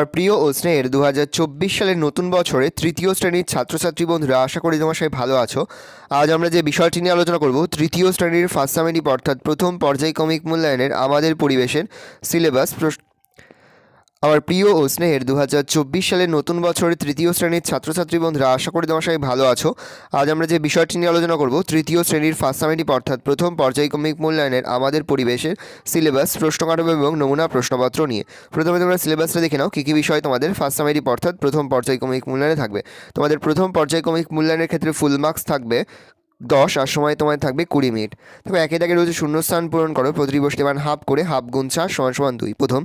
আমার প্রিয় ও স্নেহের 2024 সালের নতুন বছরে তৃতীয় শ্রেণীর ছাত্রছাত্রী বন্ধুরা, আশা করি তোমার সবাই ভালো আছো। আজ আমরা যে বিষয়টি নিয়ে আলোচনা করব, তৃতীয় শ্রেণীর ফার্স্ট সামেটিভ অর্থাৎ প্রথম পর্যায়ক্রমিক মূল্যায়নের আমাদের পরিবেশের সিলেবাস। আমার প্রিয় ও স্নেহের 2024 সালের নতুন বছরের তৃতীয় শ্রেণীর ছাত্রছাত্রী বন্ধুরা, আশা করি তোমার সবাই ভালো আছো। আজ আমরা যে বিষয়টি নিয়ে আলোচনা করব, তৃতীয় শ্রেণীর ফার্স্ট সামেটিভ অর্থাৎ প্রথম পর্যায়ক্রমিক মূল্যায়নের আমাদের পরিবেশের সিলেবাস, প্রশ্নকাঠামো এবং নমুনা প্রশ্নপত্র নিয়ে। প্রথমে তোমরা সিলেবাসটা দেখে নাও, কী কী বিষয় তোমাদের ফার্স্ট সামেটিভ অর্থাৎ প্রথম পর্যায়ক্রমিক মূল্যায়নে থাকবে। তোমাদের প্রথম পর্যায়ক্রমিক মূল্যায়নের ক্ষেত্রে ফুল মার্কস থাকবে 10 আর সময় তোমার থাকবে 20 মিনিট। তবে একে দাগে রয়েছে শূন্যস্থান পূরণ করো, প্রতিটি বসতে মান হাফ করে, হাফ গুণ 4 = 2। প্রথম,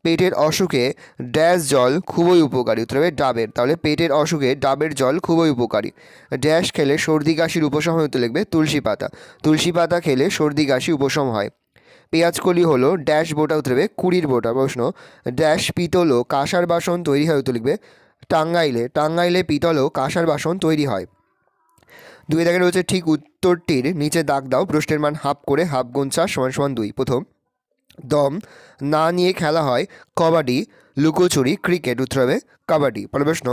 পেটের অসুখে ড্যাশ জল খুবই উপকারী, উত্তর হবে ডাবের। তাহলে পেটের অসুখে ডাবের জল খুবই উপকারী। ড্যাশ খেলে সর্দি কাশির উপশম হয়, উত্তর লিখবে তুলসী পাতা। তুলসী পাতা খেলে সর্দি কাশি উপশম হয়। পেঁয়াজকলি হলো ড্যাশ বোটা, উত্তর হবে 20 বোটা। প্রশ্ন, ড্যাশ পিতল ও কাঁসার বাসন তৈরি হয়, উত্তর লিখবে টাঙ্গাইলে পিতল ও কাঁসার বাসন তৈরি হয়। 2 দাগে রয়েছে ঠিক উত্তরটির নিচে দাগ দাও, প্রশ্নের মান হাফ করে, হাফ গুণ 4 = 2। প্রথম, দম না নিয়ে খেলা হয় কবাডি, লুকোচুরি, ক্রিকেট, উত্তর হবে কাবাডি। পরের প্রশ্ন,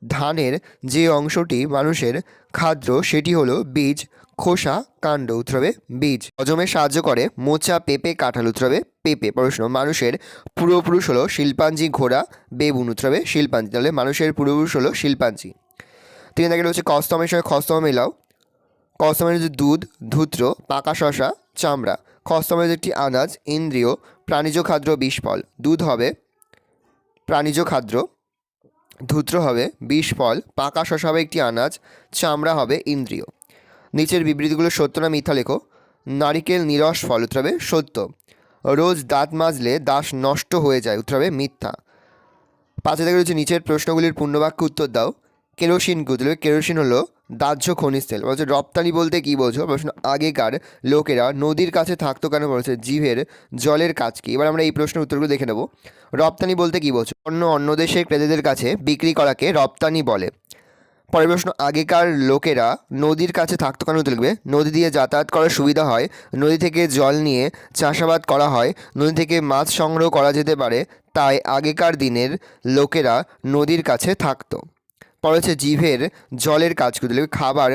ধানের যে অংশটি মানুষের খাদ্য সেটি হলো বীজ, খোসা, কাণ্ড, উত্তর হবে বীজ। হজমে সাহায্য করে মোচা, পেঁপে, কাঁঠাল, উত্তর হবে পেঁপে। প্রশ্ন, মানুষের পূর্বপুরুষ হলো শিল্পাঞ্জি, ঘোড়া, বেবুন, উত্তর হবে শিল্পাঞ্জি। তাহলে মানুষের পূর্বপুরুষ হলো শিল্পাঞ্জি। 3 দাগে রয়েছে কস্তমের সঙ্গে খস্তম মেলাও। কস্তমের যে দুধ, ধূত্র, পাকা শশা, চামড়া। খস্তমের একটি আনাজ, ইন্দ্রিয়, প্রাণীজ খাদ্য, বিষ ফল। দুধ হবে প্রাণীজ খাদ্য, ধূত্র হবে বিষ ফল, পাকা শশা হবে একটি আনাজ, চামড়া হবে ইন্দ্রিয়। নিচের বিবৃতিগুলো সত্য না মিথ্যা লেখো। নারিকেল নিরস ফল, উত্তর হবে সত্য। রোজ দাঁত মাজলে দাঁত নষ্ট হয়ে যায়, উত্তর হবে মিথ্যা। 5 দাগে রয়েছে নিচের প্রশ্নগুলির পূর্ণবাক্য উত্তর দাও। কেরোসিন কি, উত্তর হবে কেরোসিন হলো দাহ্য খনিজ তেল। বলছে রপ্তানি বলতে কী বোঝো। প্রশ্ন, আগেকার লোকেরা নদীর কাছে থাকতো কেন, বলছে জিভের জলের কাজ কি। এবার আমরা এই প্রশ্নের উত্তরগুলো দেখে নেব। রপ্তানি বলতে কী বোঝো। অন্য দেশের ক্রেতাদের কাছে বিক্রি করাকে রপ্তানি বলে। পরের প্রশ্ন, আগেকার লোকেরা নদীর কাছে থাকতো কেন, উত্তর লিখবে নদী দিয়ে যাতায়াত করার সুবিধা হয়, নদী থেকে জল নিয়ে চাষাবাদ করা হয়, নদী থেকে মাছ সংগ্রহ করা যেতে পারে, তাই আগেকার দিনের লোকেরা নদীর কাছে থাকতো। পরে হচ্ছে জিভের জলের কাজ করতে, খাবার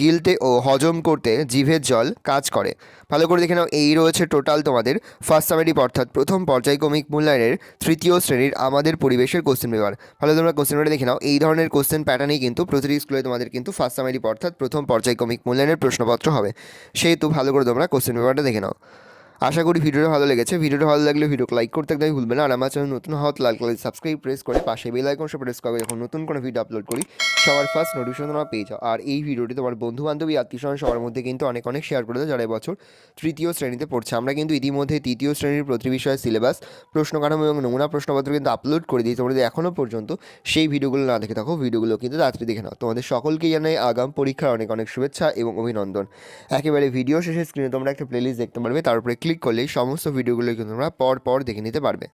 গিলতে ও হজম করতে জিভের জল কাজ করে। ভালো করে দেখে নাও, এই রয়েছে টোটাল তোমাদের ফার্স্ট সামেটিভ অর্থাৎ প্রথম পর্যায়ক্রমিক মূল্যায়নের তৃতীয় শ্রেণীর আমাদের পরিবেশের কোশ্চেন পেপার। ভালো তোমরা কোশ্চেন পেপারটা দেখে নাও। এই ধরনের কোশ্চেন প্যাটার্নেই কিন্তু প্রতিটি স্কুলে তোমাদের কিন্তু ফার্স্ট সামেটিভ অর্থাৎ প্রথম পর্যায়ক্রমিক মূল্যায়নের প্রশ্নপত্র হবে। সেহেতু ভালো করে তোমরা কোশ্চেন পেপারটা দেখে নাও। আশা করি ভিডিওটা ভালো লেগেছে। ভিডিওটা ভালো লাগলে ভিডিওকে লাইক করতে একদমই ভুলবে না। আর আমার চ্যানেল নতুন হওয়া লাল কালার সাবস্ক্রাইব প্রেস করে পাশে বেল আইকন সব প্রেস করবে, যখন নতুন কোনো ভিডিও আপলোড করি সবার ফার্স্ট নোটিফিকেশন তোমরা পেয়ে যাও। আর এই ভিডিওটি তোমার বন্ধু বান্ধবী আত্মীয়স্বজন সবার মধ্যে কিন্তু অনেক শেয়ার করে দাও যারা এবছর তৃতীয় শ্রেণীতে পড়ছে। আমরা কিন্তু ইতিমধ্যে তৃতীয় শ্রেণীর প্রতি বিষয়ের সিলেবাস, প্রশ্নকাঠামো এবং নমুনা প্রশ্নপত্র কিন্তু আপলোড করে দিই। তোমরা যদি এখনও পর্যন্ত সেই ভিডিওগুলো না দেখে থাকো, ভিডিওগুলো কিন্তু তাড়াতাড়ি দেখে নাও। তোমাদের সকলকেই জানাই আগাম পরীক্ষার অনেক শুভেচ্ছা এবং অভিনন্দন। একেবারে ভিডিও শেষে স্ক্রিনে তোমরা একটা প্লেলিস্ট দেখতে পারবে, তার উপরে ক্লিক করলেই সমস্ত ভিডিওগুলো কিন্তু তোমরা পর দেখে নিতে পারবে।